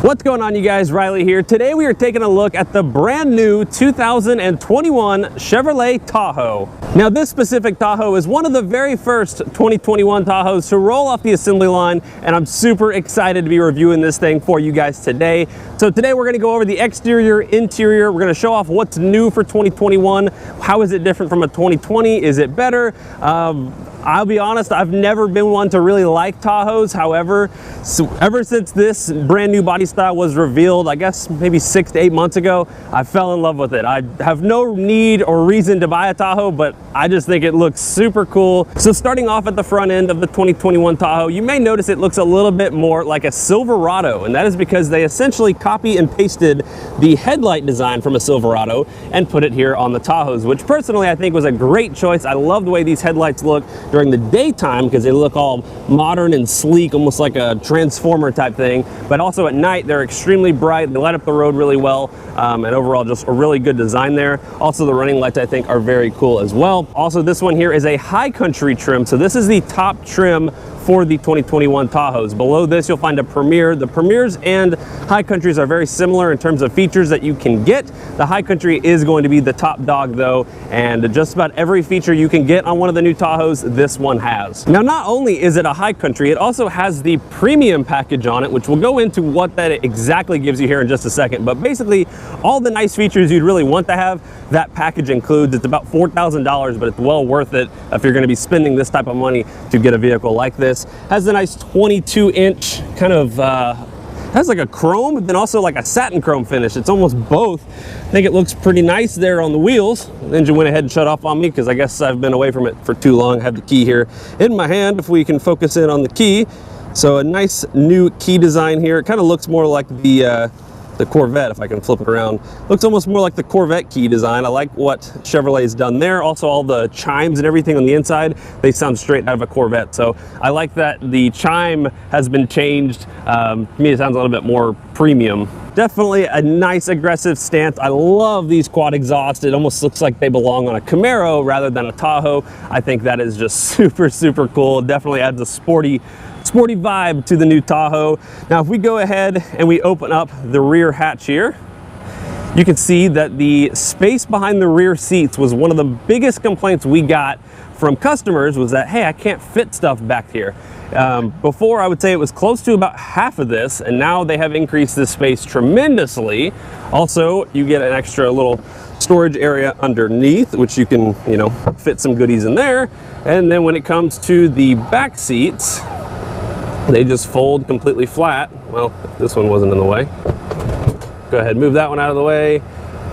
What's going on, you guys? Riley here. Today we are taking a look at the brand new 2021 Chevrolet Tahoe. Now, this specific Tahoe is one of the very first 2021 Tahoes to roll off the assembly line, and I'm super excited to be reviewing this thing for you guys today. So today we're going to go over the exterior, interior. We're going to show off what's new for 2021. How is it different from a 2020? Is it better? I'll be honest, I've never been one to really like Tahoes. However, ever since this brand new body style was revealed, I guess maybe 6 to 8 months ago, I fell in love with it. I have no need or reason to buy a Tahoe, but I just think it looks super cool. So starting off at the front end of the 2021 Tahoe, you may notice it looks a little bit more like a Silverado, and that is because they essentially copy and pasted the headlight design from a Silverado and put it here on the Tahoes, which personally I think was a great choice. I love the way these headlights look during the daytime because they look all modern and sleek, almost like a transformer type thing, but also at night they're extremely bright. They light up the road really well, and overall just a really good design there. Also, the running lights I think are very cool as well. Also, this one here is a High Country trim, so this is the top trim for the 2021 Tahoes. Below this you'll find a Premier. The Premiers and High Countries are very similar in terms of features that you can get. The High Country is going to be the top dog though, and just about every feature you can get on one of the new Tahoes, this one has. Now, not only is it a High Country, it also has the premium package on it, which we'll go into what that exactly gives you here in just a second. But basically, all the nice features you'd really want to have, that package includes. It's about $4,000, but it's well worth it if you're going to be spending this type of money to get a vehicle like this. Has a nice 22-inch kind of has like a chrome, but then also like a satin chrome finish. It's almost both. I think it looks pretty nice there on the wheels. The engine went ahead and shut off on me because I guess I've been away from it for too long. I have the key here in my hand if we can focus in on the key. So a nice new key design here. It kind of looks more like the Corvette, if I can flip it around. Looks almost more like the Corvette key design. I like what Chevrolet's done there. Also, all the chimes and everything on the inside, they sound straight out of a Corvette. So I like that the chime has been changed. To me, it sounds a little bit more premium. Definitely a nice aggressive stance. I love these quad exhausts. It almost looks like they belong on a Camaro rather than a Tahoe. I think that is just super, super cool. It definitely adds a sporty vibe to the new Tahoe. Now, if we go ahead and we open up the rear hatch here, you can see that the space behind the rear seats was one of the biggest complaints we got from customers, was that, hey, I can't fit stuff back here. Before, I would say it was close to about half of this, and now they have increased this space tremendously. Also, you get an extra little storage area underneath, which you can, fit some goodies in there. And then when it comes to the back seats, they just fold completely flat. Well, this one wasn't in the way. Go ahead, move that one out of the way.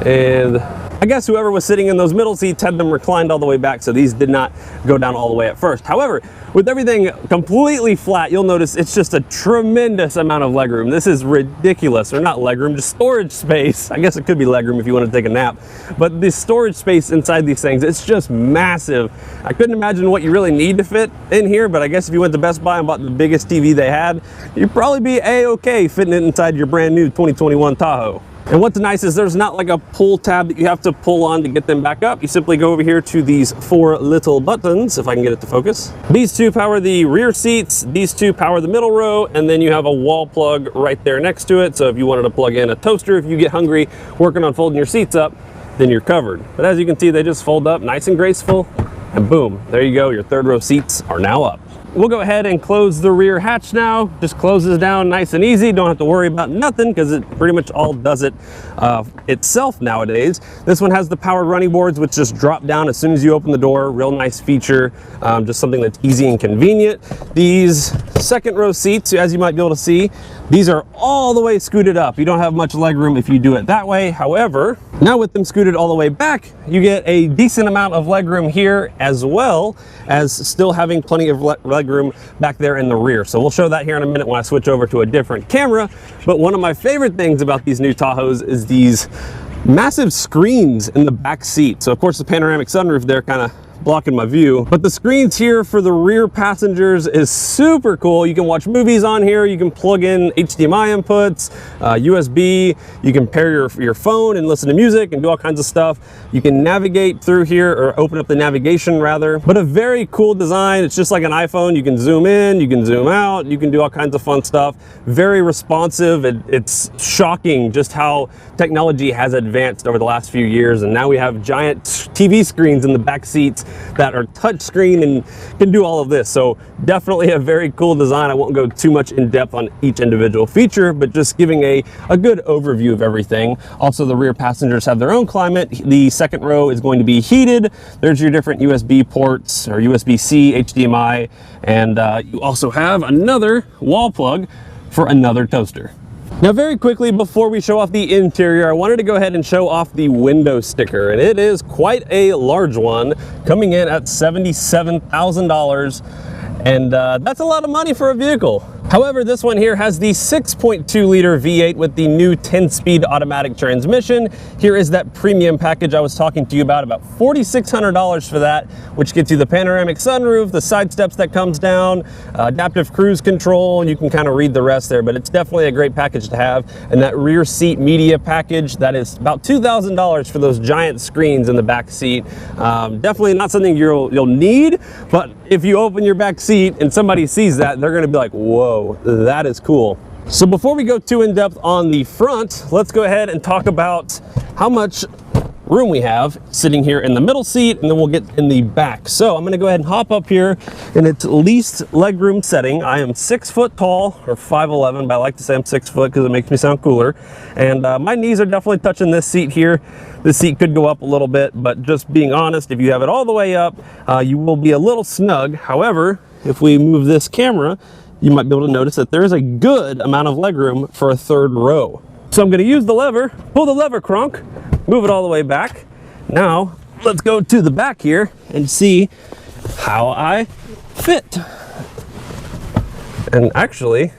And I guess whoever was sitting in those middle seats had them reclined all the way back, so these did not go down all the way at first. However, with everything completely flat, you'll notice it's just a tremendous amount of legroom. This is ridiculous, or not legroom, just storage space. I guess it could be legroom if you want to take a nap. But the storage space inside these things, it's just massive. I couldn't imagine what you really need to fit in here, but I guess if you went to Best Buy and bought the biggest TV they had, you'd probably be a-okay fitting it inside your brand new 2021 Tahoe. And what's nice is there's not like a pull tab that you have to pull on to get them back up. You simply go over here to these 4 little buttons, if I can get it to focus. These two power the rear seats, these two power the middle row, and then you have a wall plug right there next to it. So if you wanted to plug in a toaster, if you get hungry working on folding your seats up, then you're covered. But as you can see, they just fold up nice and graceful, and boom, there you go. Your third row seats are now up. We'll go ahead and close the rear hatch now. Just closes down nice and easy. Don't have to worry about nothing because it pretty much all does it itself nowadays. This one has the powered running boards, which just drop down as soon as you open the door. Real nice feature, just something that's easy and convenient. These second row seats, as you might be able to see, these are all the way scooted up. You don't have much leg room if you do it that way. However, now with them scooted all the way back, you get a decent amount of leg room here, as well as still having plenty of leg room back there in the rear. So we'll show that here in a minute when I switch over to a different camera. But one of my favorite things about these new Tahoes is these massive screens in the back seat. So of course the panoramic sunroof there kind of blocking my view. But the screens here for the rear passengers is super cool. You can watch movies on here. You can plug in HDMI inputs, USB. You can pair your phone and listen to music and do all kinds of stuff. You can navigate through here, or open up the navigation rather. But a very cool design. It's just like an iPhone. You can zoom in, you can zoom out, you can do all kinds of fun stuff. Very responsive. It's shocking just how technology has advanced over the last few years, and now we have giant TV screens in the back seats that are touch screen and can do all of this. So definitely a very cool design. I won't go too much in depth on each individual feature, but just giving a good overview of everything. Also, the rear passengers have their own climate. The second row is going to be heated. There's your different USB ports, or USB-C, HDMI, and you also have another wall plug for another toaster. Now, very quickly before we show off the interior, I wanted to go ahead and show off the window sticker, and it is quite a large one, coming in at $77,000, and that's a lot of money for a vehicle. However, this one here has the 6.2 liter V8 with the new 10-speed automatic transmission. Here is that premium package I was talking to you about $4,600 for that, which gets you the panoramic sunroof, the side steps that comes down, adaptive cruise control, and you can kind of read the rest there, but it's definitely a great package to have. And that rear seat media package, that is about $2,000 for those giant screens in the back seat. Definitely not something you'll need, but if you open your back seat and somebody sees that, they're gonna be like, whoa, that is cool. So before we go too in depth on the front, let's go ahead and talk about how much room we have sitting here in the middle seat, and then we'll get in the back. So I'm gonna go ahead and hop up here in its least legroom setting. I am 6 foot tall, or 5'11", but I like to say I'm 6 foot because it makes me sound cooler. And my knees are definitely touching this seat here. This seat could go up a little bit, but just being honest, if you have it all the way up, you will be a little snug. However, if we move this camera, you might be able to notice that there is a good amount of legroom for a third row. So I'm going to use the lever, pull the lever crunk, move it all the way back. Now, let's go to the back here and see how I fit. And actually,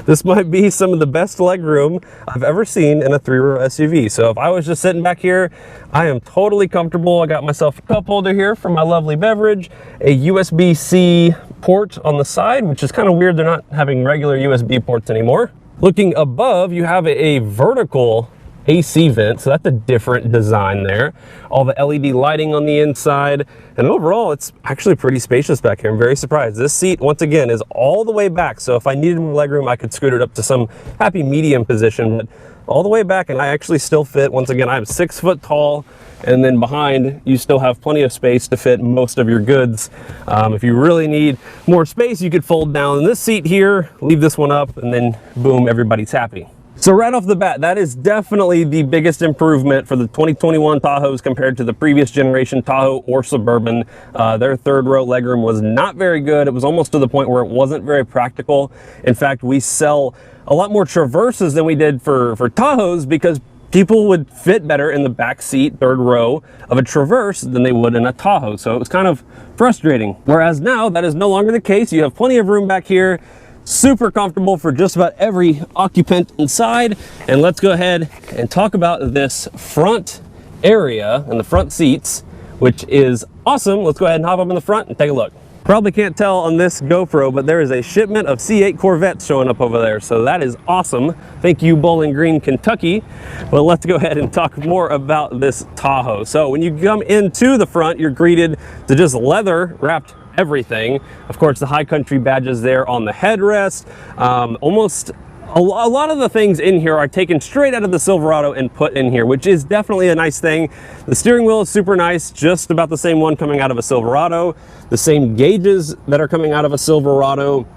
this might be some of the best legroom I've ever seen in a 3-row SUV. So if I was just sitting back here, I am totally comfortable. I got myself a cup holder here for my lovely beverage, a USB-C port on the side, which is kind of weird. They're not having regular USB ports anymore. Looking above, you have a vertical AC vent, so that's a different design there. All the LED lighting on the inside, and overall it's actually pretty spacious back here. I'm very surprised. This seat, once again, is all the way back, so if I needed more legroom, I could scoot it up to some happy medium position, but all the way back, and I actually still fit. Once again, I'm 6 foot tall, and then behind you still have plenty of space to fit most of your goods. If you really need more space, you could fold down this seat here, leave this one up, and then boom, everybody's happy. So right off the bat, that is definitely the biggest improvement for the 2021 Tahoes compared to the previous generation Tahoe or Suburban. Their third row legroom was not very good. It was almost to the point where it wasn't very practical. In fact, we sell a lot more Traverses than we did for Tahoes because people would fit better in the back seat, third row of a Traverse than they would in a Tahoe. So it was kind of frustrating. Whereas now that is no longer the case. You have plenty of room back here. Super comfortable for just about every occupant inside. And let's go ahead and talk about this front area and the front seats, which is awesome. Let's go ahead and hop up in the front and take a look. Probably can't tell on this GoPro, but there is a shipment of C8 Corvettes showing up over there. So that is awesome. Thank you, Bowling Green, Kentucky. But let's go ahead and talk more about this Tahoe. So when you come into the front, you're greeted to just leather wrapped everything. Of course, the High Country badges there on the headrest. Almost a lot of the things in here are taken straight out of the Silverado and put in here, which is definitely a nice thing. The steering wheel is super nice, just about the same one coming out of a Silverado. The same gauges that are coming out of a Silverado.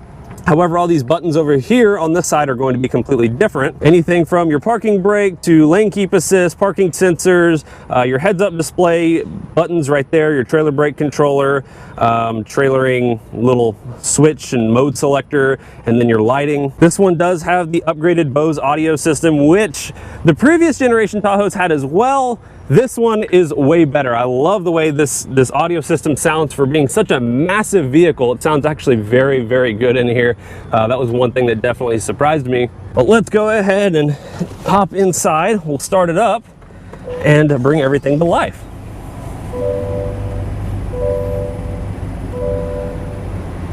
However, all these buttons over here on this side are going to be completely different. Anything from your parking brake to lane keep assist, parking sensors, your heads-up display buttons right there, your trailer brake controller, trailering little switch and mode selector, and then your lighting. This one does have the upgraded Bose audio system, which the previous generation Tahoes had as well. This one is way better. I love the way this audio system sounds for being such a massive vehicle. It sounds actually very, very good in here. That was one thing that definitely surprised me. But let's go ahead and hop inside. We'll start it up and bring everything to life.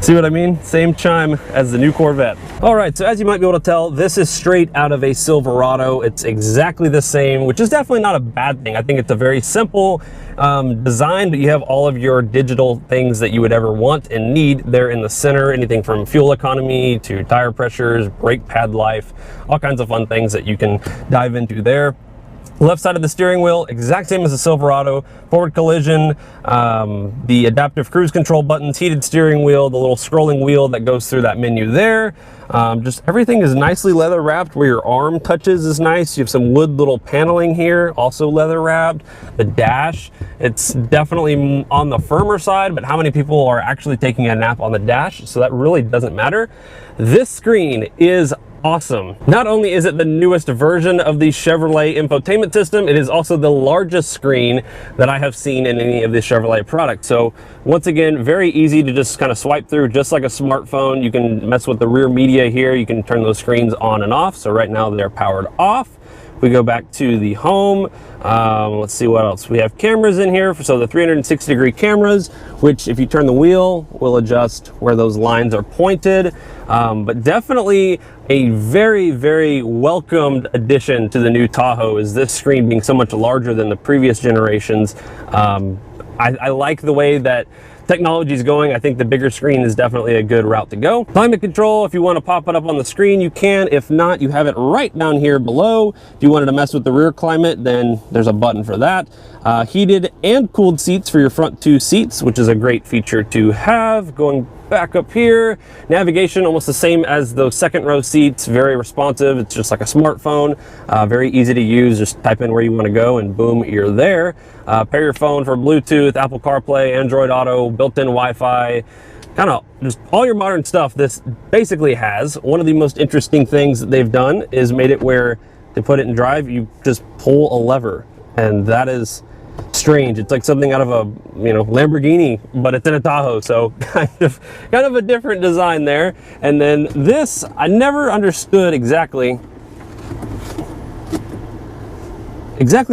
See what I mean? Same chime as the new Corvette. All right, so as you might be able to tell, this is straight out of a Silverado. It's exactly the same, which is definitely not a bad thing. I think it's a very simple design, but you have all of your digital things that you would ever want and need there in the center. Anything from fuel economy to tire pressures, brake pad life, all kinds of fun things that you can dive into there. Left side of the steering wheel, exact same as the Silverado. Forward collision, the adaptive cruise control buttons, heated steering wheel, the little scrolling wheel that goes through that menu there. Just everything is nicely leather wrapped. Where your arm touches is nice. You have some wood little paneling here, also leather wrapped. The dash, it's definitely on the firmer side, but how many people are actually taking a nap on the dash? So that really doesn't matter. This screen is awesome. Not only is it the newest version of the Chevrolet infotainment system, it is also the largest screen that I have seen in any of the Chevrolet products. So once again, very easy to just kind of swipe through, just like a smartphone. You can mess with the rear media here. You can turn those screens on and off. So right now they're powered off. We go back to the home. Let's see what else. We have cameras in here. So the 360-degree cameras, which if you turn the wheel, will adjust where those lines are pointed. But definitely a very, very welcomed addition to the new Tahoe is this screen being so much larger than the previous generations. I like the way that technology is going. I think the bigger screen is definitely a good route to go. Climate control, if you want to pop it up on the screen, you can. If not, you have it right down here below. If you wanted to mess with the rear climate, then there's a button for that. Heated and cooled seats for your front two seats, which is a great feature to have. Going back up here, navigation almost the same as those second row seats, very responsive. It's just like a smartphone, very easy to use. Just type in where you want to go and boom, you're there. Pair your phone for Bluetooth, Apple CarPlay, Android Auto, built-in Wi-Fi, kind of just all your modern stuff this basically has. One of the most interesting things that they've done is made it where they put it in drive, you just pull a lever, and that is strange. It's like something out of a, you know, Lamborghini, but it's in a Tahoe, so kind of a different design there. And then this, I never understood exactly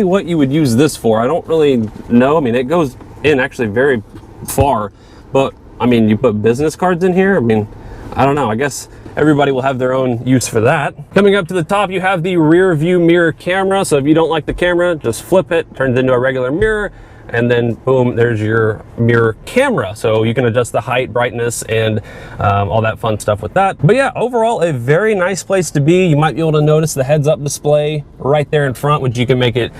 what you would use this for. I don't really know. I mean, it goes in actually very far, but I mean, you put business cards in here. I mean, I don't know. I guess everybody will have their own use for that. Coming up to the top, you have the rear view mirror camera. So if you don't like the camera, just flip it, turns into a regular mirror, and then boom, there's your mirror camera. So you can adjust the height, brightness, and all that fun stuff with that. But yeah, overall, a very nice place to be. You might be able to notice the heads-up display right there in front, which you can make it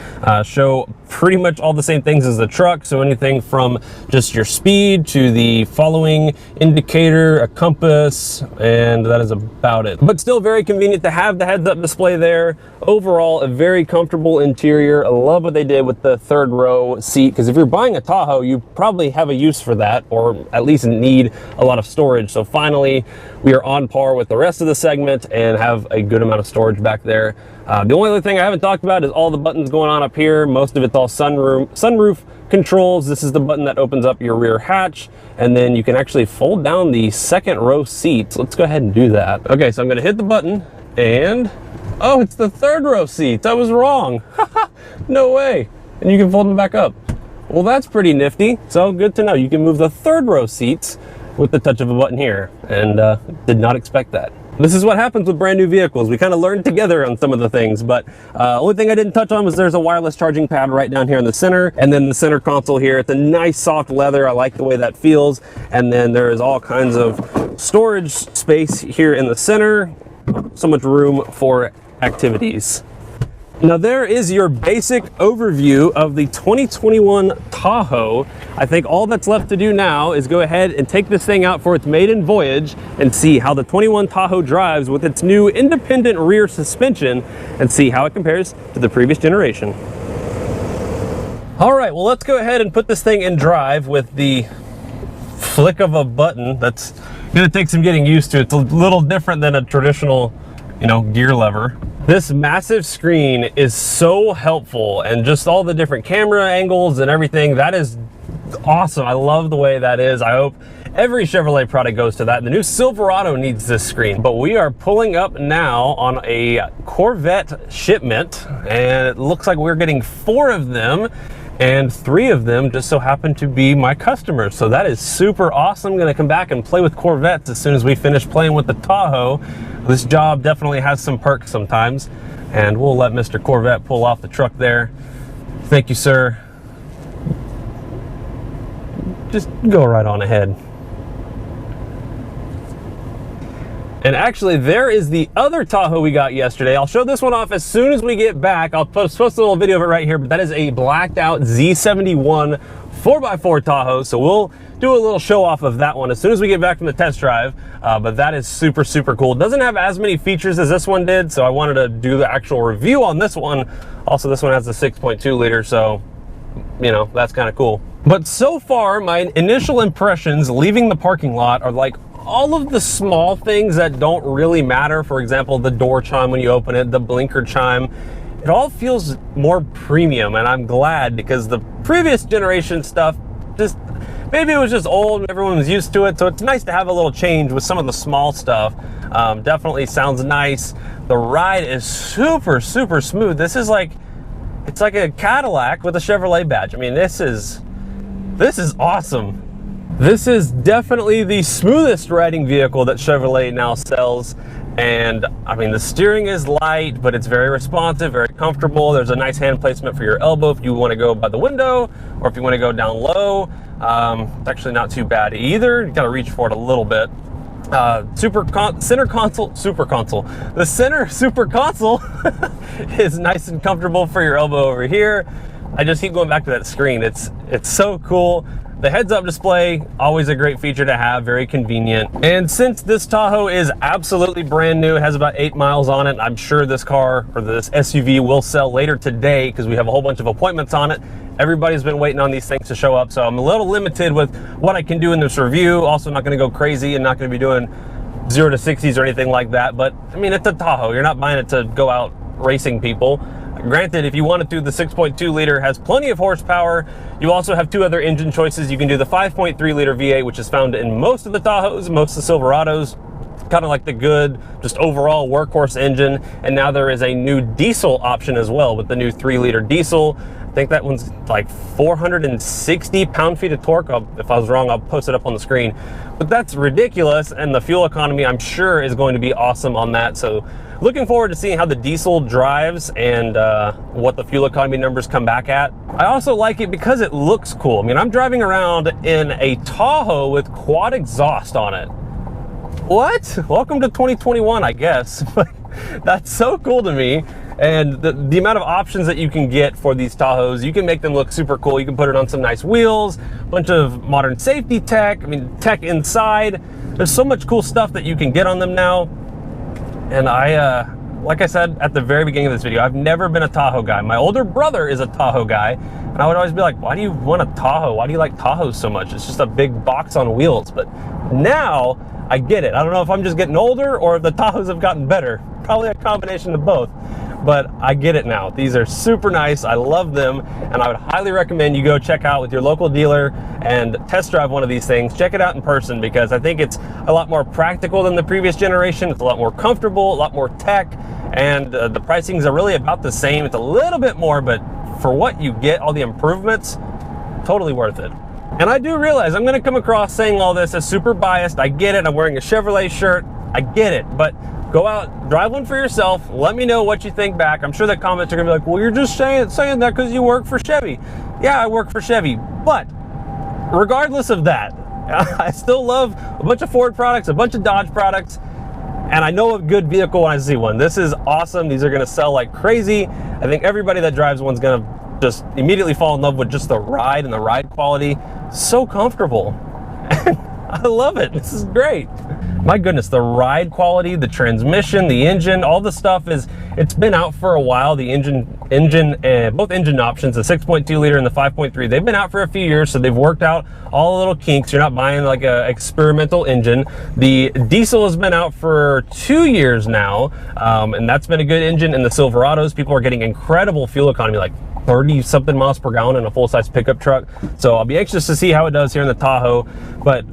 show pretty much all the same things as the truck. So anything from just your speed to the following indicator, a compass, and that is about it. But still very convenient to have the heads-up display there. Overall, a very comfortable interior. I love what they did with the third row seat, because if you're buying a Tahoe, you probably have a use for that, or at least need a lot of storage. So finally, we are on par with the rest of the segment and have a good amount of storage back there. The only other thing I haven't talked about is all the buttons going on up here. Most of it's all sunroof controls. This is the button that opens up your rear hatch, and then you can actually fold down the second row seats. Let's go ahead and do that. Okay, so I'm gonna hit the button, and oh, it's the third row seats. I was wrong. No way. And you can fold them back up. Well, that's pretty nifty. So good to know. You can move the third row seats with the touch of a button here, and did not expect that. This is what happens with brand new vehicles. We kind of learned together on some of the things, but only thing I didn't touch on was there's a wireless charging pad right down here in the center, and then the center console here. It's a nice soft leather. I like the way that feels. And then there is all kinds of storage space here in the center. So much room for activities. Now there is your basic overview of the 2021 Tahoe. I think all that's left to do now is go ahead and take this thing out for its maiden voyage and see how the 21 Tahoe drives with its new independent rear suspension, and see how it compares to the previous generation. All right, well, let's go ahead and put this thing in drive with the flick of a button. That's gonna take some getting used to. It's a little different than a traditional, you know, gear lever. This massive screen is so helpful, and just all the different camera angles and everything, that is awesome. I love the way that is. I hope every Chevrolet product goes to that. The new Silverado needs this screen. But we are pulling up now on a Corvette shipment, and it looks like we're getting 4 of them. and 3 of them just so happen to be my customers. So that is super awesome. I'm gonna come back and play with Corvettes as soon as we finish playing with the Tahoe. This job definitely has some perks sometimes, and we'll let Mr. Corvette pull off the truck there. Thank you, sir. Just go right on ahead. And actually, there is the other Tahoe we got yesterday. I'll show this one off as soon as we get back. I'll post a little video of it right here, but that is a blacked out Z71 4x4 Tahoe. So we'll do a little show off of that one as soon as we get back from the test drive. But that is super, super cool. It doesn't have as many features as this one did, so I wanted to do the actual review on this one. Also, this one has a 6.2 liter, so, you know, that's kind of cool. But so far, my initial impressions leaving the parking lot are like all of the small things that don't really matter. For example, the door chime when you open it, the blinker chime. It all feels more premium, and I'm glad, because the previous generation stuff, just maybe it was just old and everyone was used to it. So it's nice to have a little change with some of the small stuff. Definitely sounds nice. The ride is super, super smooth. This is like, it's like a Cadillac with a Chevrolet badge. I mean, this is awesome. This is definitely the smoothest riding vehicle that Chevrolet now sells. And I mean, the steering is light, but it's very responsive, very comfortable. There's a nice hand placement for your elbow if you want to go by the window, or if you want to go down low. It's actually not too bad either. You got to reach for it a little bit. Center console, super console. The center super console is nice and comfortable for your elbow over here. I just keep going back to that screen. It's so cool. The heads-up display, always a great feature to have, very convenient. And since this Tahoe is absolutely brand new, it has about 8 miles on it, I'm sure this car, or this SUV, will sell later today because we have a whole bunch of appointments on it. Everybody's been waiting on these things to show up, so I'm a little limited with what I can do in this review. Also not gonna go crazy and not gonna be doing 0 to 60s or anything like that, but I mean, it's a Tahoe. You're not buying it to go out racing people. Granted, if you wanted to, the 6.2 liter has plenty of horsepower. You also have 2 other engine choices. You can do the 5.3 liter V8, which is found in most of the Tahoes, most of the Silverados, kind of like the good, just overall workhorse engine. And now there is a new diesel option as well with the new 3 liter diesel. I think that one's like 460 pound-feet of torque. If I was wrong, I'll post it up on the screen. But that's ridiculous, and the fuel economy, I'm sure, is going to be awesome on that. So looking forward to seeing how the diesel drives and what the fuel economy numbers come back at. I also like it because it looks cool. I mean, I'm driving around in a Tahoe with quad exhaust on it. What? Welcome to 2021, I guess. That's so cool to me. And the amount of options that you can get for these Tahoes, you can make them look super cool. You can put it on some nice wheels, a bunch of modern safety tech, I mean, tech inside. There's so much cool stuff that you can get on them now. And like I said at the very beginning of this video, I've never been a Tahoe guy. My older brother is a Tahoe guy, and I would always be like, why do you want a Tahoe? Why do you like Tahoes so much? It's just a big box on wheels. But now I get it. I don't know if I'm just getting older or if the Tahoes have gotten better. Probably a combination of both. But I get it now. These are super nice. I love them, and I would highly recommend you go check out with your local dealer and test drive one of these things. Check it out in person, because I think it's a lot more practical than the previous generation. It's a lot more comfortable, a lot more tech, and the pricings are really about the same. It's a little bit more, but for what you get, all the improvements, totally worth it. And I do realize I'm going to come across saying all this as super biased. I get it. I'm wearing a Chevrolet shirt. I get it, but go out, drive one for yourself. Let me know what you think back. I'm sure the comments are gonna be like, well, you're just saying that because you work for Chevy. Yeah, I work for Chevy, but regardless of that, I still love a bunch of Ford products, a bunch of Dodge products, and I know a good vehicle when I see one. This is awesome. These are gonna sell like crazy. I think everybody that drives one's gonna just immediately fall in love with just the ride and the ride quality. So comfortable. I love it. This is great. My goodness, the ride quality, the transmission, the engine, all the stuff it's been out for a while. The both engine options, the 6.2 liter and the 5.3, they've been out for a few years, so they've worked out all the little kinks. You're not buying like a experimental engine. The diesel has been out for 2 years now, and that's been a good engine. In the Silverados, people are getting incredible fuel economy, like 30 something miles per gallon in a full-size pickup truck. So I'll be anxious to see how it does here in the Tahoe, but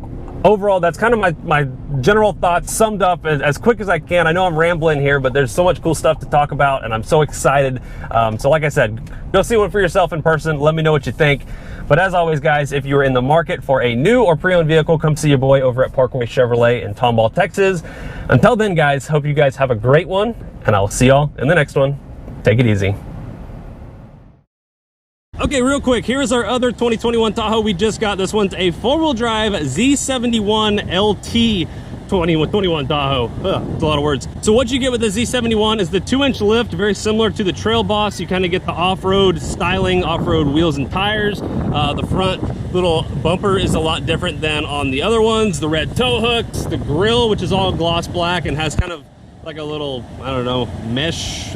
Overall, that's kind of my general thoughts summed up as quick as I can. I know I'm rambling here, but there's so much cool stuff to talk about, and I'm so excited. So like I said, go see one for yourself in person. Let me know what you think. But as always, guys, if you're in the market for a new or pre-owned vehicle, come see your boy over at Parkway Chevrolet in Tomball, Texas. Until then, guys, hope you guys have a great one, and I'll see y'all in the next one. Take it easy. Okay, real quick, here's our other 2021 Tahoe we just got. This one's a four-wheel drive Z71 LT 2021 Tahoe. It's a lot of words. So what you get with the Z71 is the 2-inch lift, very similar to the Trail Boss. You kind of get the off-road styling, off-road wheels and tires. The front little bumper is a lot different than on the other ones. The red tow hooks, the grille, which is all gloss black and has kind of like a little, I don't know, mesh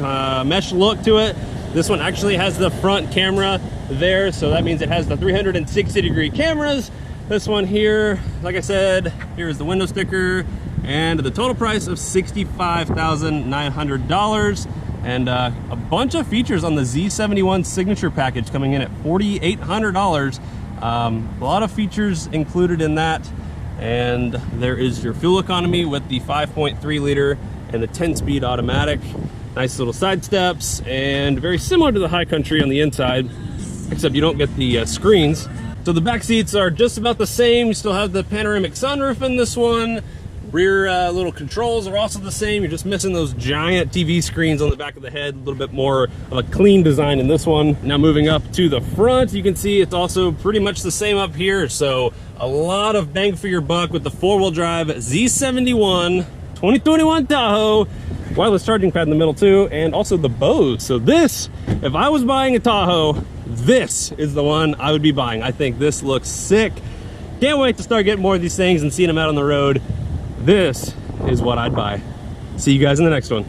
look to it. This one actually has the front camera there, so that means it has the 360-degree cameras. This one here, like I said, here's the window sticker, and the total price of $65,900, and a bunch of features on the Z71 signature package coming in at $4,800. A lot of features included in that, and there is your fuel economy with the 5.3 liter and the 10-speed automatic. Nice little side steps, and very similar to the High Country on the inside, except you don't get the screens. So the back seats are just about the same. You still have the panoramic sunroof in this one. Rear little controls are also the same. You're just missing those giant TV screens on the back of the head. A little bit more of a clean design in this one. Now moving up to the front, you can see it's also pretty much the same up here. So a lot of bang for your buck with the four-wheel drive Z71 2021 Tahoe. Wireless charging pad in the middle too, and also the Bose. So this, if I was buying a Tahoe, this is the one I would be buying. I think this looks sick. Can't wait to start getting more of these things and seeing them out on the road. This is what I'd buy. See you guys in the next one.